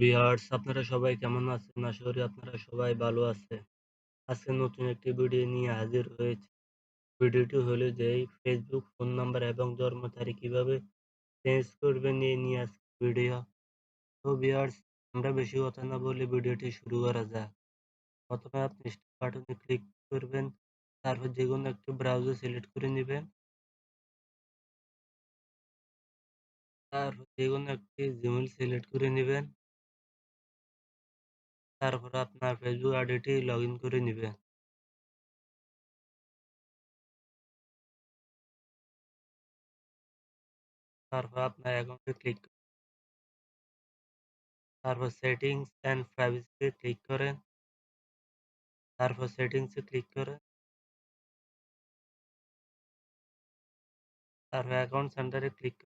Viewers আপনারা সবাই কেমন আছেন? আশা করি আপনারা সবাই ভালো আছেন। আজকে নতুন একটি ভিডিও নিয়ে হাজির হয়েছি। ভিডিওটি হলো যে এই ফেসবুক ফোন নাম্বার এবং জন্ম তারিখ কিভাবে চেঞ্জ করবেন এই নিয়ে আজকে ভিডিও। তো ভিউয়ার্স আমরা বেশি কথা না বলে ভিডিওটি শুরু করা যাক। প্রথমে আপনি স্টার্ট বাটনে ক্লিক করবেন। তারপর যেকোনো একটি ব্রাউজার সিলেক্ট করে নিবেন। তারপর যেকোনো একটি জিমেইল সিলেক্ট করে নিবেন। তারপর আপনার ফেসবুক আইডিটি লগইন করে নিবেন। তারপর আপনার অ্যাকাউন্টে তারপর সেটিংস অ্যান্ড প্রাইভেসিতে ক্লিক করেন। তারপর সেটিংসে ক্লিক করেন। তারপর অ্যাকাউন্ট সেন্টারে ক্লিক করেন।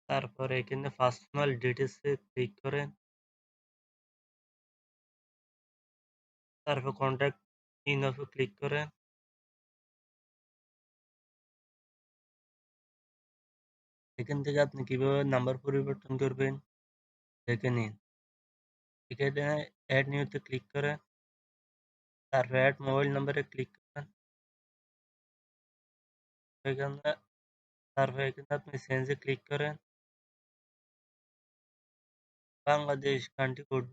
তারপর এখানে পার্সোনাল ডিটেইলসে ক্লিক করেন। তারপর কন্টাক্ট ইনফো ক্লিক করেন। এখান থেকে আপনি কিভাবে নাম্বার পরিবর্তন করবেন দেখে নিন। এখানে অ্যাড নিউতে ক্লিক করেন। তারপর অ্যাড মোবাইল নাম্বারে ক্লিক করেন। এখানে তারপর এখানে আপনি চেঞ্জে ক্লিক করেন। বাংলাদেশ কান্ট্রি কোড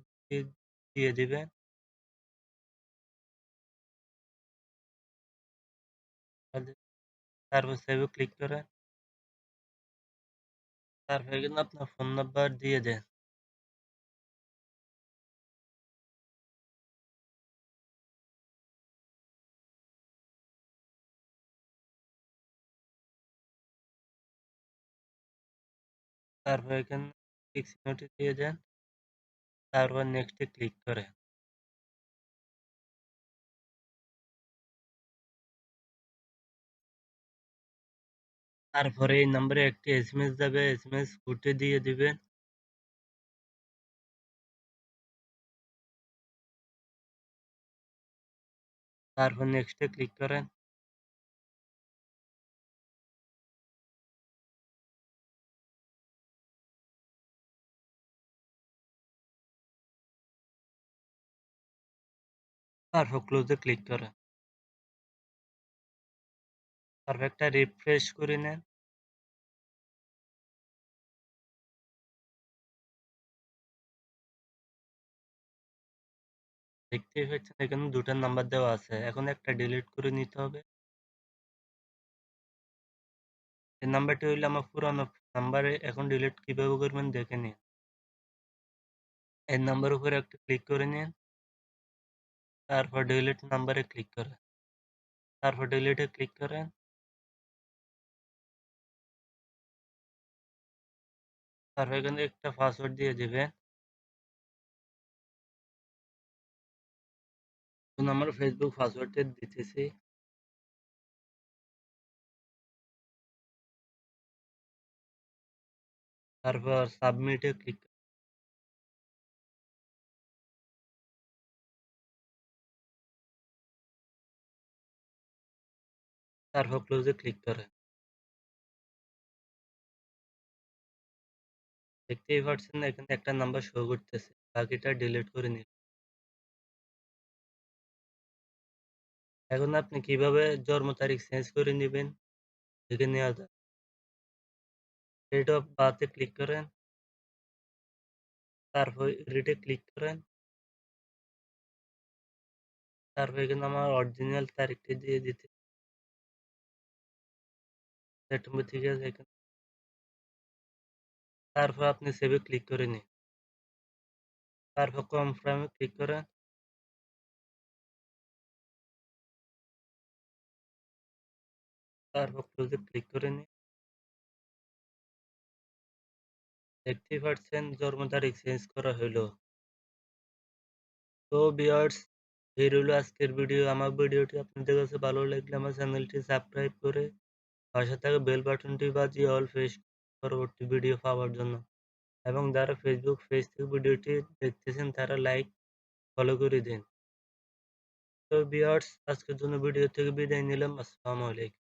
দিয়ে দিবেন। তারপর সেভে ক্লিক করেন। তারপর এখানে আপনার ফোন নাম্বার দিয়ে দেন। তারপর এখানে 6 মিনিটে দিয়ে দেন। তারপর নেক্সট এ ক্লিক করেন। তারপরে এই নম্বরে একটি এসএমএস যাবে, এসএমএস কোডটি দিয়ে দিবেন। তারপর নেক্সট এ ক্লিক করেন। তারপর ক্লোজ এ ক্লিক করেন। তারপর একটা রিফ্রেশ করে নেন। দেখতেই পাচ্ছেন এখানে ২ টা নাম্বার দেওয়া আছে। এখন একটা ডিলিট করে নিতে হবে। এই নাম্বারটি হইলো আমার পুরানো নাম্বার। এখন ডিলিট কিভাবে করবেন দেখে নিন। এই নাম্বার উপরে একটা ক্লিক করে নিন। তারপর ডিলিট নাম্বারে ক্লিক করেন। তারপর ডিলিট এ ক্লিক করেন। তারপর এখানে একটা পাসওয়ার্ড দিয়ে দিবেন। এখন আমার ফেসবুক পাসওয়ার্ডটা দিতেছি। তারপর সাবমিট এ ক্লিক তারপর ক্লোজ এ ক্লিক করেন। দেখতেই পাচ্ছেন না এখানে একটা নাম্বার শো করতেছে। বাকিটা ডিলিট করে নিন। এখন আপনি কিভাবে জন্ম তারিখ চেঞ্জ করে নিবেন দেখে নেওয়া যাক। ডেট অফ বার্থ এ ক্লিক করেন। তারপর এডিট এ ক্লিক করেন। তারপর এখানে আমার অরিজিনাল তারিখটি দিয়ে দিতে সেপ্টেম্বর থেকে এখানে। তারপর আপনি সেভ এ ক্লিক করে নিন। তারপর কনফার্ম এ ক্লিক করেন। তারপর ক্লোজ এ ক্লিক করে নিন। দেখতেই পাচ্ছেন জন্ম তারিখ চেঞ্জ করা হইল। তো ভিউয়ার্স এই রইল আজকের ভিডিও। আমার ভিডিওটি আপনাদের কাছে ভালো লাগলে আমার চ্যানেলটি সাবস্ক্রাইব করে পাশে থাকা বেল বাটনটি বাজিয়ে অল পেজ পরবর্তী ভিডিও পাওয়ার জন্য এবং যারা ফেসবুক পেজ থেকে ভিডিওটি দেখতেছেন তারা লাইক ফলো করে দিন। তো ভিউয়ার্স আজকের জন্য ভিডিও থেকে বিদায় নিলাম। আসসালামু আলাইকুম।